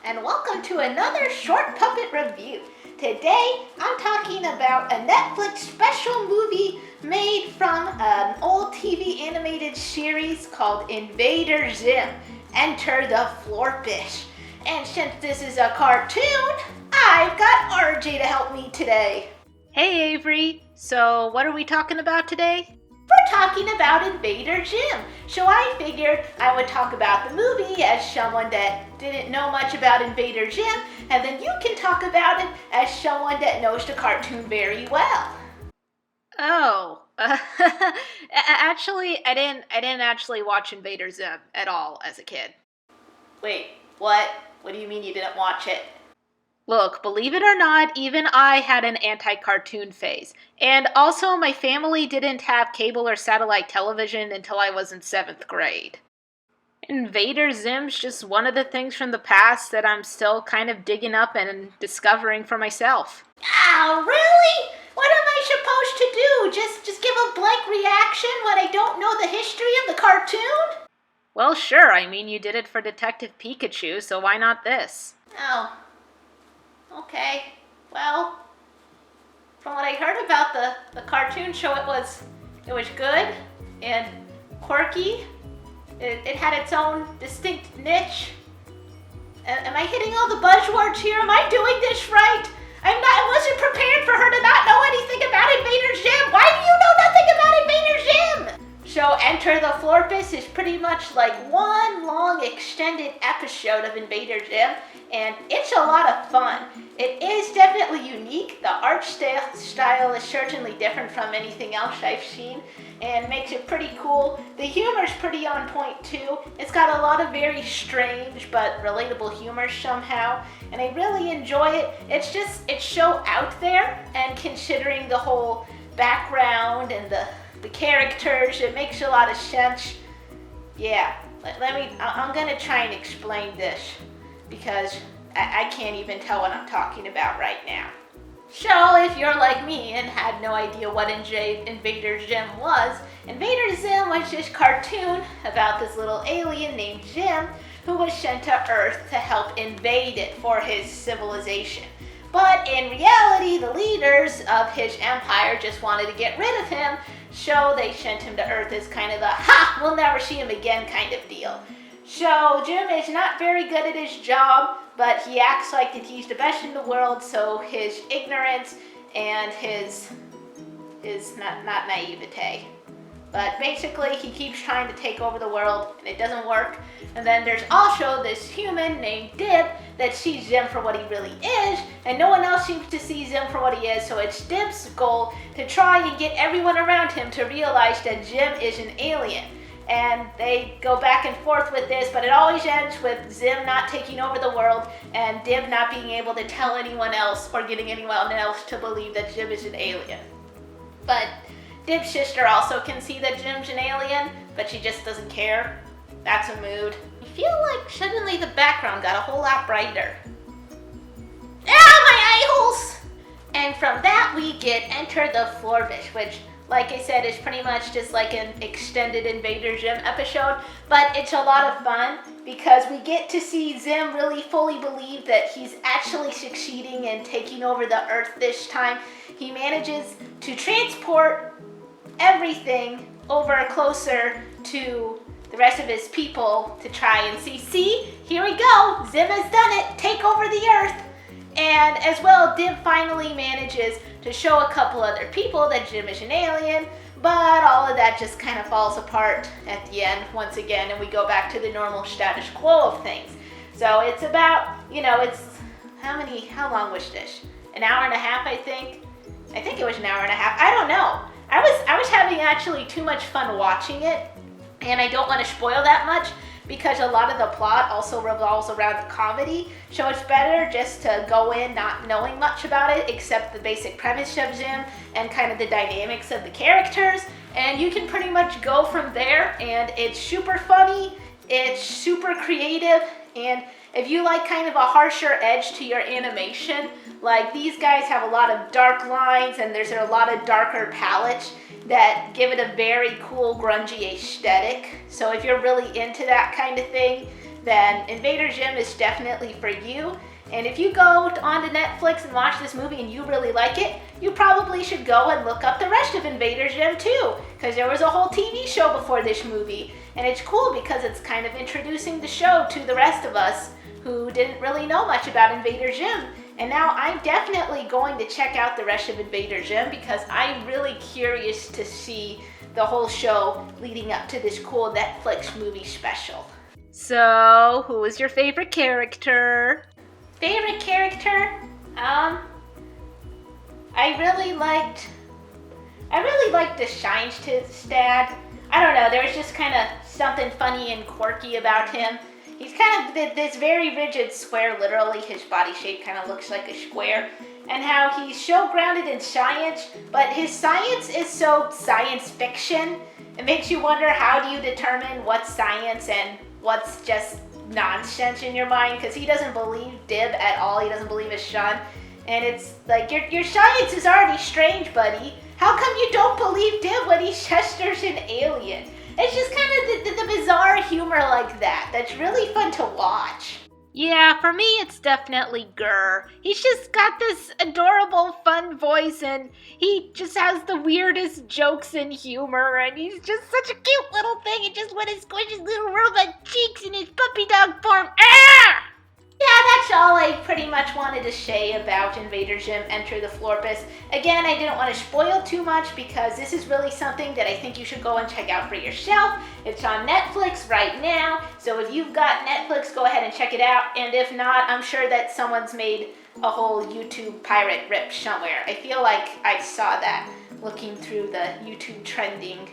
and welcome to another Short Puppet review. Today, I'm talking about a Netflix special movie made from an old TV animated series called Invader Zim, Enter the FLORPUS. And since this is a cartoon, I've got RJ to help me today. Hey Avery, so what are we talking about today? We're talking about Invader Zim, so I figured I would talk about the movie as someone that didn't know much about Invader Zim, and then you can talk about it as someone that knows the cartoon very well. Oh, actually, I didn't actually watch Invader Zim at all as a kid. Wait, what? What do you mean you didn't watch it? Look, believe it or not, even I had an anti-cartoon phase. And also, my family didn't have cable or satellite television until I was in 7th grade. Invader Zim's just one of the things from the past that I'm still kind of digging up and discovering for myself. Oh, really? What am I supposed to do? Just give a blank reaction when I don't know the history of the cartoon? Well, sure, I mean, you did it for Detective Pikachu, so why not this? Oh. Okay, well, from what I heard about the cartoon show, it was good and quirky. It had its own distinct niche. Am I hitting all the buzzwords here? Am I doing this right? I wasn't prepared for her to not know anything about Invader Zim. Why do you know nothing about Invader Zim? So Enter the FLORPUS is pretty much like one long extended episode of Invader Zim, and it's a lot of fun. It is definitely unique. The art style is certainly different from anything else I've seen and makes it pretty cool. The humor's pretty on point too. It's got a lot of very strange but relatable humor somehow, and I really enjoy it. It's so out there, and considering the whole background and the characters, it makes a lot of sense. Yeah, I'm gonna try and explain this because I can't even tell what I'm talking about right now. So if you're like me and had no idea what Invader Zim was, Invader Zim was this cartoon about this little alien named Zim who was sent to Earth to help invade it for his civilization. But in reality, the leaders of his empire just wanted to get rid of him, so they sent him to Earth as kind of the, we'll never see him again kind of deal. So Zim is not very good at his job, but he acts like that he's the best in the world, so his ignorance and his not naivete. But basically, he keeps trying to take over the world, and it doesn't work. And then there's also this human named Dib that sees Zim for what he really is, and no one else seems to see Zim for what he is, so it's Dib's goal to try and get everyone around him to realize that Zim is an alien. And they go back and forth with this, but it always ends with Zim not taking over the world and Dib not being able to tell anyone else or getting anyone else to believe that Zim is an alien. But Dib's sister also can see that Zim's an alien, but she just doesn't care. That's a mood. I feel like suddenly the background got a whole lot brighter. Ah, my eye holes! And from that we get Enter the FLORPUS, which, like I said, is pretty much just like an extended Invader Zim episode, but it's a lot of fun because we get to see Zim really fully believe that he's actually succeeding in taking over the Earth this time. He manages to transport everything over closer to the rest of his people to try and see, here we go, Zim has done it, take over the Earth. And as well, Dib finally manages to show a couple other people that Zim is an alien, but all of that just kind of falls apart at the end once again, and we go back to the normal status quo of things. So it's about, it's, how long was this? An hour and a half, I think? I think it was an hour and a half, I don't know. I was having actually too much fun watching it, and I don't want to spoil that much because a lot of the plot also revolves around comedy, so it's better just to go in not knowing much about it except the basic premise of Zim and kind of the dynamics of the characters, and you can pretty much go from there. And it's super funny, it's super creative, and if you like kind of a harsher edge to your animation, like these guys have a lot of dark lines and there's a lot of darker palettes that give it a very cool grungy aesthetic. So if you're really into that kind of thing, then Invader Zim is definitely for you. And if you go onto Netflix and watch this movie and you really like it, you probably should go and look up the rest of Invader Zim too, because there was a whole TV show before this movie. And it's cool because it's kind of introducing the show to the rest of us who didn't really know much about Invader Zim. And now I'm definitely going to check out the rest of Invader Zim because I'm really curious to see the whole show leading up to this cool Netflix movie special. So, who was your favorite character? Favorite character? I really liked the Scheinstad. I don't know, there was just kind of something funny and quirky about him. He's kind of this very rigid square, literally his body shape kind of looks like a square. And how he's so grounded in science, but his science is so science fiction. It makes you wonder, how do you determine what's science and what's just nonsense in your mind? Because he doesn't believe Dib at all. He doesn't believe his son. And it's like, your science is already strange, buddy. How come you don't believe Dib when he gestures an alien? It's just kind of the bizarre humor like that that's really fun to watch. Yeah, for me it's definitely Gurr. He's just got this adorable, fun voice, and he just has the weirdest jokes and humor, and he's just such a cute little thing, and just with his squishy little robot cheeks and his puppy dog form. Ah! Yeah, that's all I pretty much wanted to say about Invader Zim Enter the FLORPUS. Again, I didn't want to spoil too much because this is really something that I think you should go and check out for yourself. It's on Netflix right now, so if you've got Netflix, go ahead and check it out. And if not, I'm sure that someone's made a whole YouTube pirate rip somewhere. I feel like I saw that looking through the YouTube trending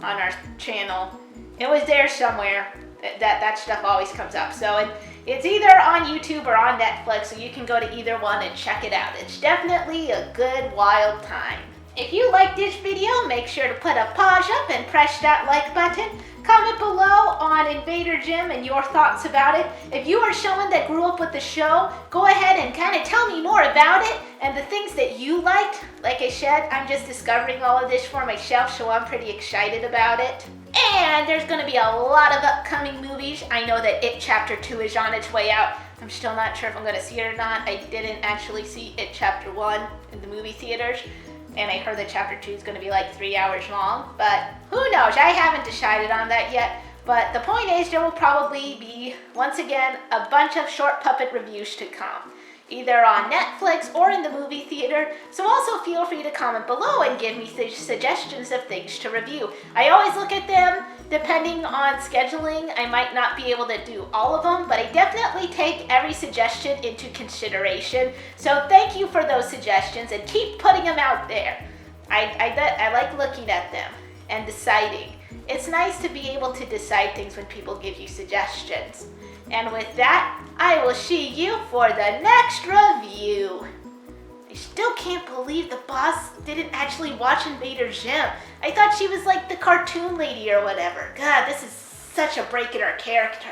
on our channel. It was there somewhere. That stuff always comes up. So it's either on YouTube or on Netflix, so you can go to either one and check it out. It's definitely a good, wild time. If you like this video, make sure to put a pause up and press that like button. Comment below on Invader Zim and your thoughts about it. If you are someone that grew up with the show, go ahead and kind of tell me more about it and the things that you liked. Like I said, I'm just discovering all of this for myself, so I'm pretty excited about it. And there's going to be a lot of upcoming movies. I know that It Chapter 2 is on its way out. I'm still not sure if I'm going to see it or not. I didn't actually see It Chapter 1 in the movie theaters. And I heard that Chapter 2 is going to be like 3 hours long. But who knows? I haven't decided on that yet. But the point is, there will probably be, once again, a bunch of short puppet reviews to come, either on Netflix or in the movie theater. So also feel free to comment below and give me suggestions of things to review. I always look at them. Depending on scheduling, I might not be able to do all of them, but I definitely take every suggestion into consideration. So thank you for those suggestions and keep putting them out there. I like looking at them and deciding. It's nice to be able to decide things when people give you suggestions. And with that, I will see you for the next review. I still can't believe the boss didn't actually watch Invader Zim. I thought she was like the cartoon lady or whatever. God, this is such a break in her character.